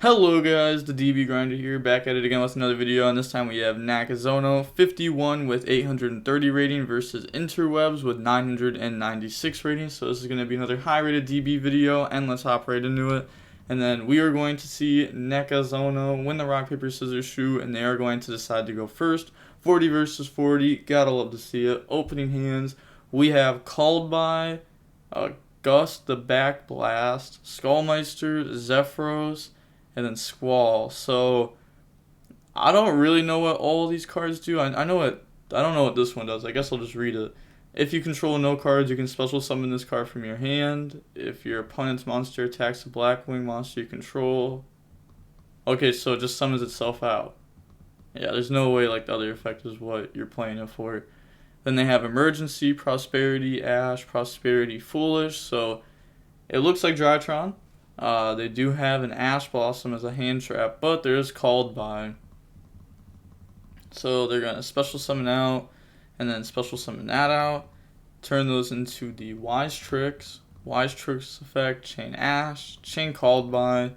Hello guys, the DB Grinder here, back at it again with another video, and this time we have Nakazono 51 with 830 rating versus Interwebs with 996 rating. So this is going to be another high rated DB video, and let's hop right into it. And then we are going to see Nakazono win the rock, paper, scissors, shoot, and they are going to decide to go first. 40 versus 40, gotta love to see it. Opening hands, we have Called By, Gust the Back Blast, Skullmeister, Zephyros, and then Squall. So I don't really know what all these cards do. I know what I don't know what this one does. I guess I'll just read it. If you control no cards, you can special summon this card from your hand. If your opponent's monster attacks a Blackwing monster you control. Okay, so it just summons itself out. Yeah, there's no way like the other effect is what you're playing it for. Then they have Emergency, Prosperity, Ash, Prosperity, Foolish. So it looks like Drytron. They do have an Ash Blossom as a hand trap, but there is Called By. So they're going to special summon out, and then special summon that out. Turn those into the Wise Tricks effect, Chain Ash, Chain Called By.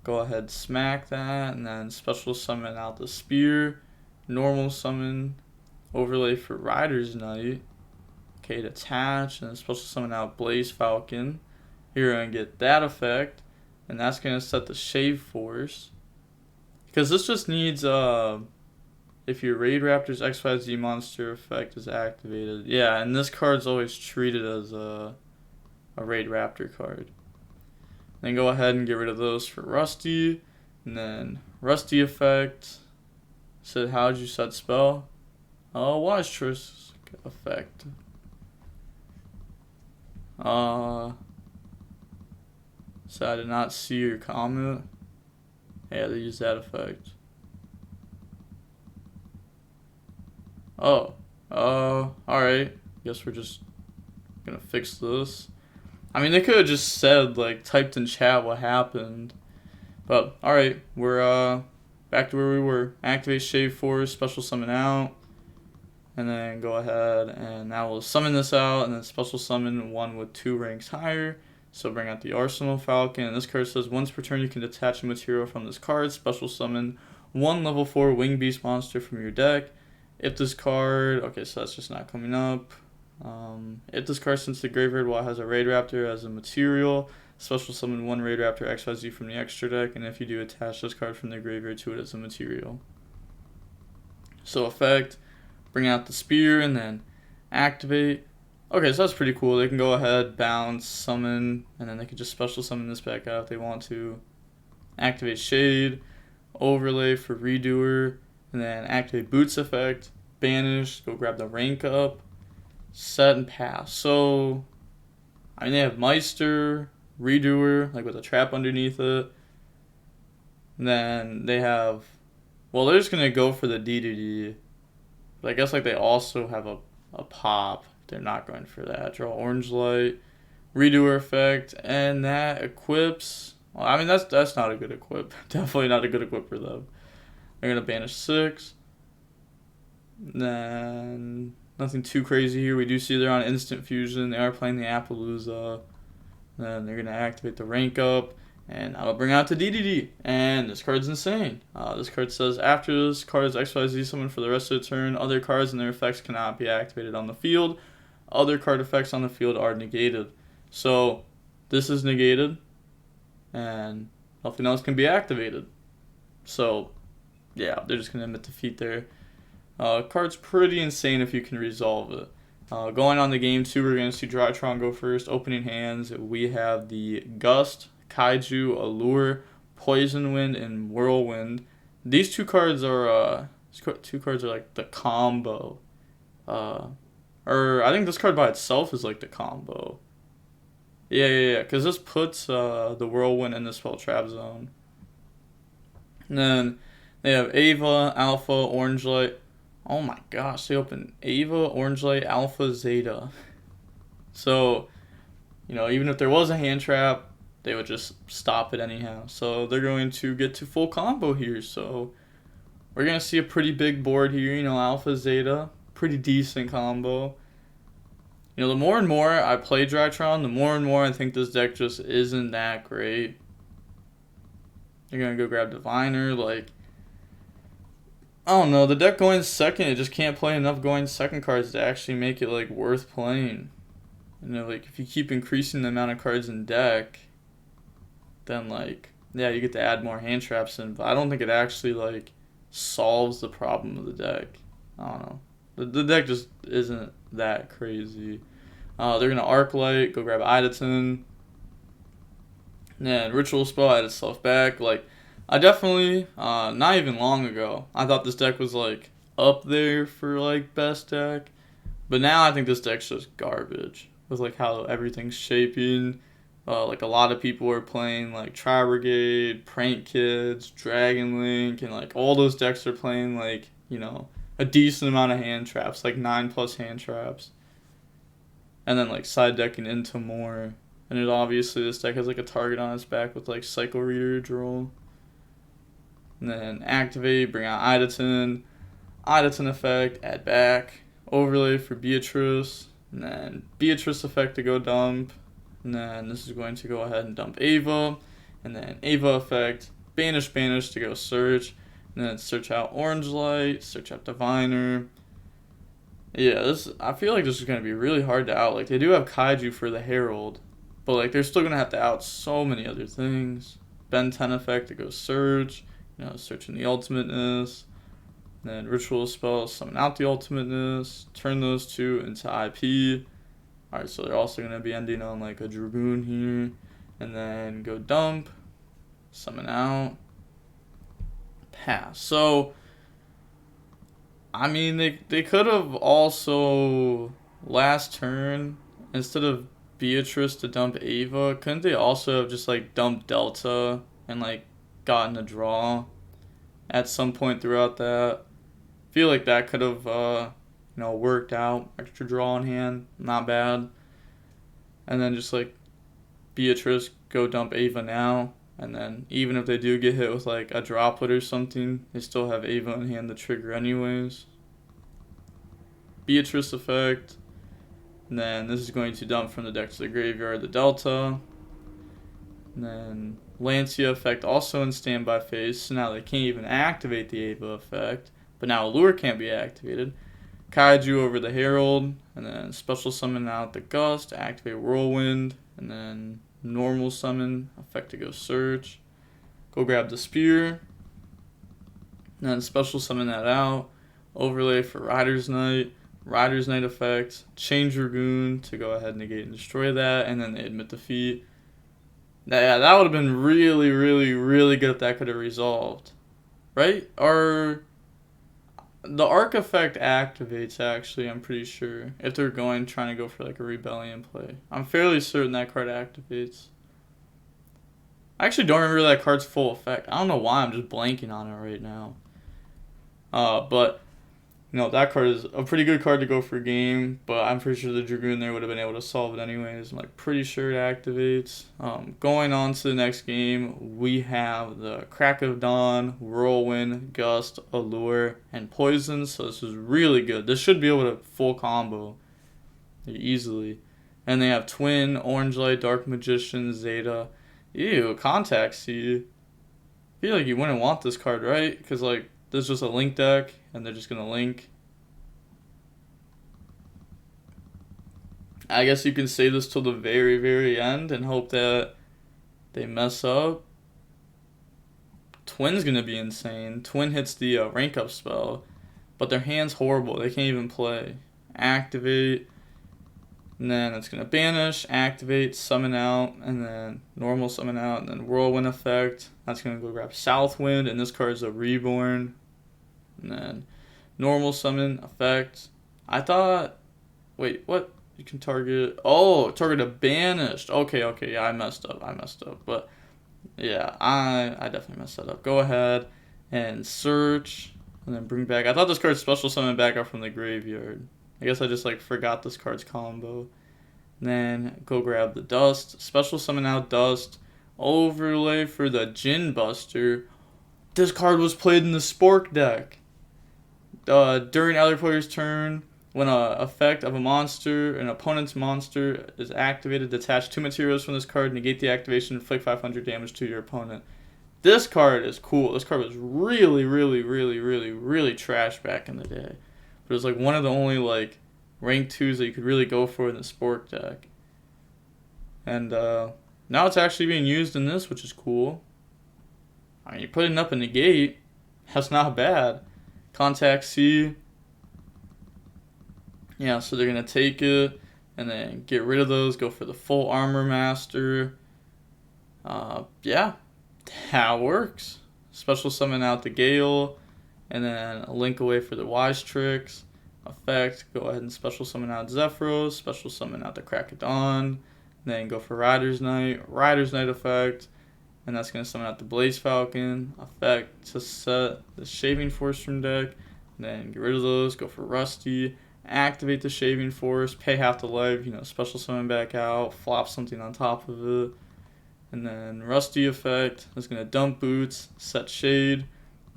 Go ahead, smack that, and then special summon out the Spear. Normal summon, overlay for Rider's Knight. Okay, detach, and then special summon out Blaze Falcon. You're going to get that effect, and that's going to set the Shave Force. Because this just needs, if your Raid Raptor's XYZ monster effect is activated. Yeah, and this card's always treated as a Raid Raptor card. Then go ahead and get rid of those for Rusty. And then Rusty effect. Said, how'd you set spell? Oh, Wise Tricks effect. So I did not see your comment. Yeah, they use that effect. Oh. Alright. Guess we're just gonna fix this. I mean, they could have just said, like, typed in chat what happened. But, alright. We're, back to where we were. Activate Shave Force, special summon out. And then go ahead and now we'll summon this out. And then special summon one with 2 ranks higher. So bring out the Arsenal Falcon, and this card says once per turn you can detach a material from this card, special summon 1 level 4 Wing Beast monster from your deck. If this card, okay, so that's just not coming up. If this card sent to the graveyard while it has a Raid Raptor as a material, special summon 1 Raid Raptor XYZ from the extra deck, and if you do attach this card from the graveyard to it as a material. So effect, bring out the Spear, and then activate. Okay, so that's pretty cool. They can go ahead, bounce, summon, and then they can just special summon this back out if they want to. Activate Shade, overlay for Redoer, and then activate Boots effect, banish, go grab the rank up, set and pass. So, I mean, they have Meister, Redoer, like with a trap underneath it. And then they have, well, they're just going to go for the D. But I guess like they also have a pop. They're not going for that. Draw Orange Light, Redoer effect, and that equips. Well, I mean, that's not a good equip. Definitely not a good equip for them. They're going to banish 6. Then nothing too crazy here. We do see they're on Instant Fusion. They are playing the Appaloosa. Then they're going to activate the rank up. And that'll bring out the DDD. And this card's insane. This card says, after this card is XYZ summoned for the rest of the turn, other cards and their effects cannot be activated on the field. Other card effects on the field are negated. So, this is negated. And nothing else can be activated. So, yeah, they're just going to admit defeat there. Card's pretty insane if you can resolve it. Going on the game 2, we're going to see Drytron go first. Opening hands, we have the Gust, Kaiju, Allure, Poison Wind, and Whirlwind. These 2 cards are like the combo. Or I think this card by itself is like the combo. Yeah. Because this puts the Whirlwind in the spell trap zone. And then they have Ava, Alpha, Orange Light. Oh my gosh, they open Ava, Orange Light, Alpha, Zeta. So, you know, even if there was a hand trap, they would just stop it anyhow. So they're going to get to full combo here. So we're going to see a pretty big board here. You know, Alpha, Zeta, pretty decent combo. You know, the more and more I play Drytron, the more and more I think this deck just isn't that great. You're gonna go grab Diviner. Like, I don't know. The deck going second, it just can't play enough going second cards to actually make it like worth playing. You know, like if you keep increasing the amount of cards in deck, then like yeah, you get to add more hand traps in. But I don't think it actually like solves the problem of the deck. I don't know. The deck just isn't that crazy. They're gonna Arc Light, go grab Idaten. And Ritual Spell add itself back. Like, I definitely, not even long ago, I thought this deck was like up there for like best deck. But now I think this deck's just garbage. With like how everything's shaping. Like a lot of people are playing like Tri Brigade, Prank Kids, Dragon Link, and like all those decks are playing like, you know, a decent amount of hand traps, like 9+ hand traps. And then like side decking into more. And it obviously this deck has like a target on its back with like Cycle Reader draw. And then activate, bring out Idaten. Idaten effect, add back. Overlay for Beatrice. And then Beatrice effect to go dump. And then this is going to go ahead and dump Ava. And then Ava effect, banish to go search. And then search out Orange Light, search out Diviner. Yeah, I feel like this is going to be really hard to out. Like, they do have Kaiju for the Herald. But, like, they're still going to have to out so many other things. Ben 10 effect to go search. You know, searching the Ultimateness. Then Ritual Spell, summon out the Ultimateness. Turn those two into IP. Alright, so they're also going to be ending on, like, a Dragoon here. And then go dump. Summon out. Pass. So, I mean, they could have also, last turn, instead of Beatrice to dump Ava, couldn't they also have just, like, dumped Delta and, like, gotten a draw at some point throughout that? I feel like that could have, you know, worked out. Extra draw in hand, not bad. And then just, like, Beatrice, go dump Ava now. And then even if they do get hit with like a droplet or something, they still have Ava in hand to trigger anyways. Beatrice effect. And then this is going to dump from the deck to the graveyard the Delta. And then Lancia effect also in standby phase. So now they can't even activate the Ava effect. But now Allure can't be activated. Kaiju over the Herald. And then special summon out the Gust. Activate Whirlwind. And then normal summon, effect to go search. Go grab the Spear. And then special summon that out. Overlay for Rider's Knight. Rider's Knight effect. Change Dragoon to go ahead and negate and destroy that. And then they admit defeat. Yeah, that would have been really, really, really good if that could have resolved. Right? Or the Arc effect activates, actually, I'm pretty sure. If they're trying to go for like a Rebellion play. I'm fairly certain that card activates. I actually don't remember that card's full effect. I don't know why I'm just blanking on it right now. But, you know, that card is a pretty good card to go for a game. But I'm pretty sure the Dragoon there would have been able to solve it anyways. I'm like pretty sure it activates. Going on to the next game, we have the Crack of Dawn, Whirlwind, Gust, Allure, and Poison. So this is really good. This should be able to full combo easily. And they have Twin, Orange Light, Dark Magician, Zeta. Ew, Contact Seed. I feel like you wouldn't want this card, right? Because like this is just a link deck, and they're just gonna link. I guess you can save this till the very, very end and hope that they mess up. Twin's gonna be insane. Twin hits the rank up spell, but their hand's horrible. They can't even play. Activate, and then it's gonna banish, activate, summon out, and then normal summon out, and then Whirlwind effect. That's gonna go grab Southwind, and this card's a Reborn. And then normal summon effect. I thought, wait, what? You can target, target a banished. Okay, yeah, I messed up. But yeah, I definitely messed that up. Go ahead and search, and then bring back. I thought this card special summon back up from the graveyard. I guess I just like forgot this card's combo. And then go grab the Dust, special summon out Dust, overlay for the Djinn Buster. This card was played in the Spork deck. During other player's turn, when an effect of an opponent's monster is activated, detach 2 materials from this card, negate the activation, inflict 500 damage to your opponent. This card is cool. This card was really, really, really, really, really trash back in the day. But it was like one of the only like rank 2s that you could really go for in the sport deck. And now it's actually being used in this, which is cool. I mean, you put it up in the gate. That's not bad. Contact C. Yeah, so they're going to take it and then get rid of those. Go for the full Armor Master. Yeah, that works. Special summon out the Gale. And then a link away for the Wise Tricks. Effect, go ahead and special summon out Zephyros. Special summon out the Crack of Dawn. Then go for Rider's Knight. Rider's Knight effect. And that's going to summon out the Blaze Falcon. Effect to set the Shaving Force from deck. Then get rid of those. Go for Rusty. Activate the Shaving Force. Pay half the life. Special summon back out. Flop something on top of it. And then Rusty effect. That's going to dump Boots. Set Shade.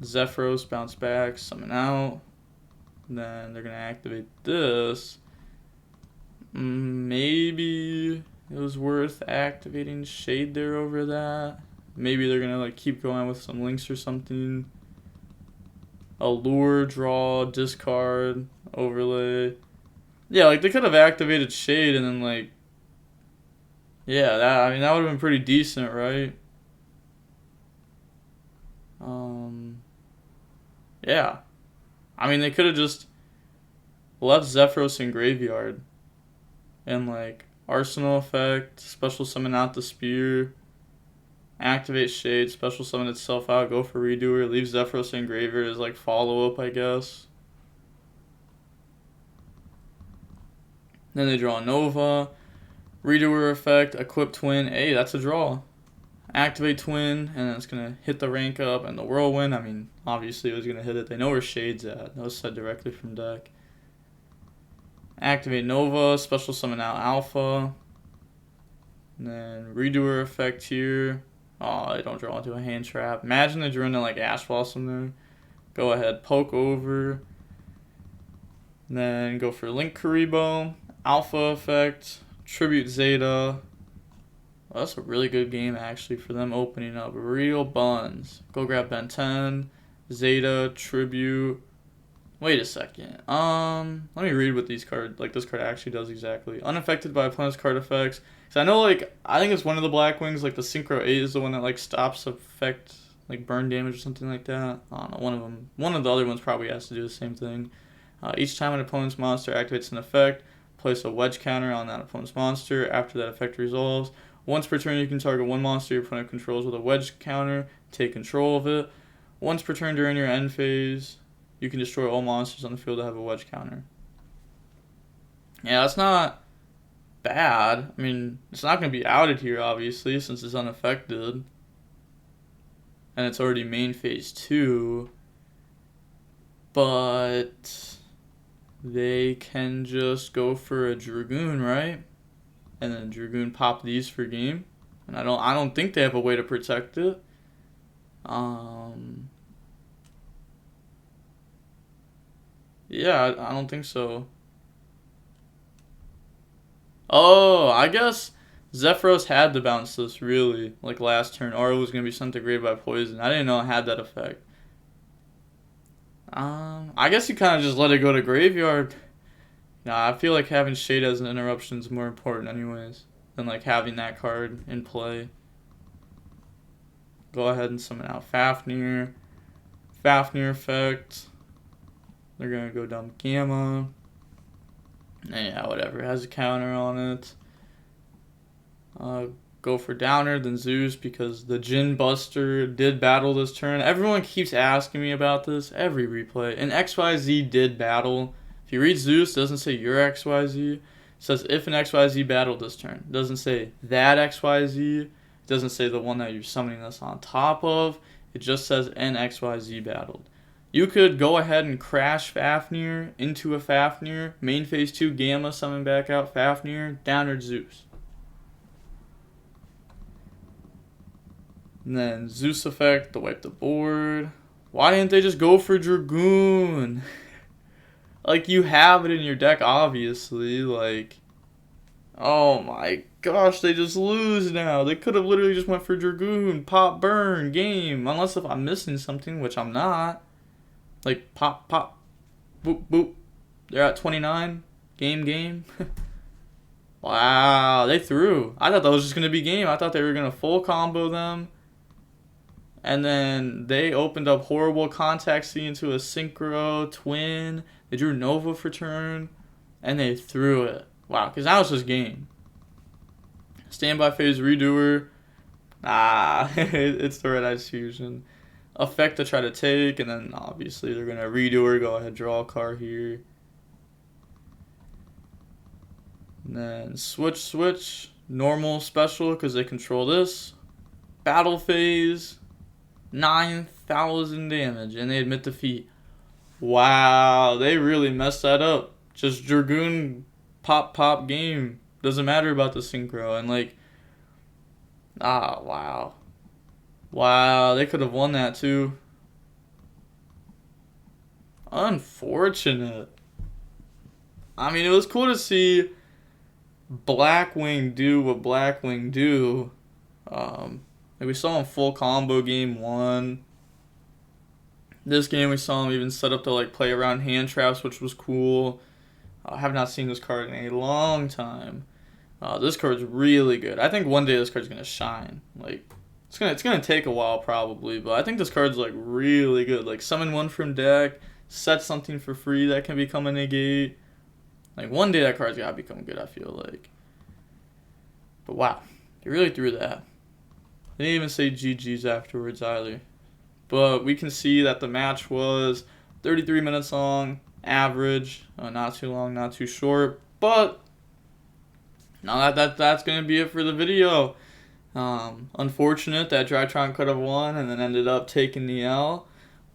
Zephyros bounce back. Summon out. And then they're going to activate this. Maybe it was worth activating Shade there over that. Maybe they're going to like keep going with some links or something. Allure, draw, discard, overlay. Yeah, like they could have activated Shade and then like, yeah, that would have been pretty decent, right? Yeah. I mean, they could have just left Zephyros in graveyard and like Arsenal effect, special summon out the Spear, activate Shade, special summon itself out, go for Redoer, leave Zephyros in graveyard as like follow up, I guess. Then they draw Nova, Redoer effect, equip Twin. Hey, that's a draw. Activate Twin, and then it's going to hit the rank up, and the Whirlwind, I mean, obviously it was going to hit it. They know where Shade's at. That was set directly from deck. Activate Nova, special summon out Alpha. And then Redoer effect here. Oh, they don't draw into a hand trap. Imagine they drew into like Ash Blossom there. Go ahead, poke over. And then go for Link Karibo. Alpha effect. Tribute Zeta. Well, that's a really good game actually for them opening up. Real buns. Go grab Ben 10. Zeta, Tribute. Wait a second. Let me read what these cards, like this card actually does exactly. Unaffected by opponent's card effects. So I know, like, I think it's one of the Blackwings, like the Synchro 8 is the one that like stops effect, like burn damage or something like that. I don't know, one of the other ones probably has to do the same thing. Each time an opponent's monster activates an effect, place a wedge counter on that opponent's monster. After that effect resolves, once per turn you can target one monster your opponent controls with a wedge counter, take control of it. Once per turn during your end phase, you can destroy all monsters on the field that have a wedge counter. Yeah, that's not bad. I mean, it's not going to be outed here, obviously, since it's unaffected. And it's already main phase 2. But they can just go for a Dragoon, right? And then Dragoon pop these for game. And I don't think they have a way to protect it. Yeah, I don't think so. Oh, I guess Zephyros had to bounce this, really, like last turn, or it was going to be sent to grave by poison. I didn't know it had that effect. I guess you kind of just let it go to graveyard. Nah, I feel like having Shade as an interruption is more important anyways than like having that card in play. Go ahead and summon out Fafnir. Fafnir effect. They're going to go dump Gamma. Yeah, whatever. It has a counter on it. Go for Downer, then Zeus, because the Jin Buster did battle this turn. Everyone keeps asking me about this. Every replay. And XYZ did battle. If you read Zeus, it doesn't say your XYZ. It says if an XYZ battled this turn. It doesn't say that XYZ. It doesn't say the one that you're summoning this on top of. It just says an XYZ battled. You could go ahead and crash Fafnir into a Fafnir. Main phase 2, Gamma, summon back out Fafnir, Downer Zeus. And then Zeus effect to wipe the board. Why didn't they just go for Dragoon? Like, you have it in your deck, obviously. Like, Oh my gosh, they just lose now. They could have literally just went for Dragoon, pop, burn, game. Unless if I'm missing something, which I'm not. Like, pop, pop, boop, boop. They're at 29. Game. Wow, they threw. I thought that was just going to be game. I thought they were going to full combo them. And then they opened up horrible contact C into a synchro, twin. They drew Nova for turn. And they threw it. Wow, because now it's just game. Standby phase redoer. It's the red ice fusion. Effect to try to take, and then obviously they're going to redoer. Go ahead, draw a card here. And then switch. Normal, special, because they control this. Battle phase. 9,000 damage, and they admit defeat. Wow, they really messed that up. Just Dragoon, pop, game. Doesn't matter about the synchro, and like, wow. Wow, they could have won that too. Unfortunate. I mean, it was cool to see Blackwing do what Blackwing do. Like we saw him full combo game 1. This game we saw him even set up to like play around hand traps, which was cool. I have not seen this card in a long time. This card's really good. I think one day this card's gonna shine. Like it's gonna take a while probably, but I think this card's like really good. Like summon one from deck, set something for free that can become a negate. Like one day that card's gotta become good, I feel like. But wow, he really threw that. They didn't even say GG's afterwards either. But we can see that the match was 33 minutes long, average, not too long, not too short. But now that's going to be it for the video. Unfortunate that Drytron could have won and then ended up taking the L.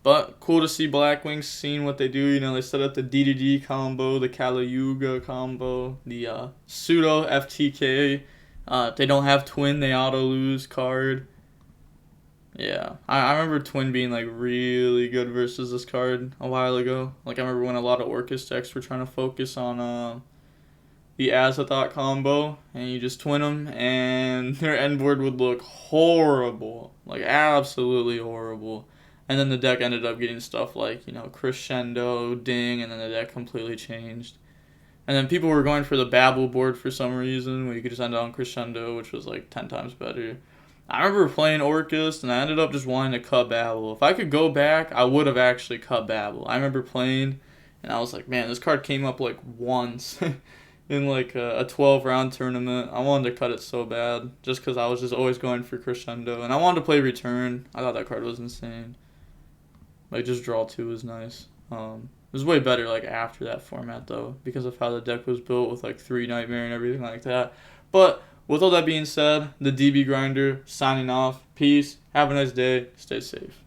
But cool to see Blackwing seeing what they do. You know, they set up the DDD combo, the Kaliyuga combo, the pseudo FTK. They don't have twin, they auto lose card. Yeah, I remember twin being like really good versus this card a while ago. Like I remember when a lot of Orcus decks were trying to focus on the Azathoth combo, and you just twin them, and their end board would look horrible, like absolutely horrible. And then the deck ended up getting stuff like, you know, Crescendo, Ding, and then the deck completely changed. And then people were going for the Babel board for some reason, where you could just end on Crescendo, which was like 10 times better. I remember playing Orcus, and I ended up just wanting to cut Babel. If I could go back, I would have actually cut Babel. I remember playing, and I was like, man, this card came up like once in like a 12-round tournament. I wanted to cut it so bad, just because I was just always going for Crescendo. And I wanted to play Return. I thought that card was insane. Like, just draw 2 was nice. It was way better like after that format though, because of how the deck was built with like 3 Nightmare and everything like that. But with all that being said, the DB Grinder signing off. Peace. Have a nice day. Stay safe.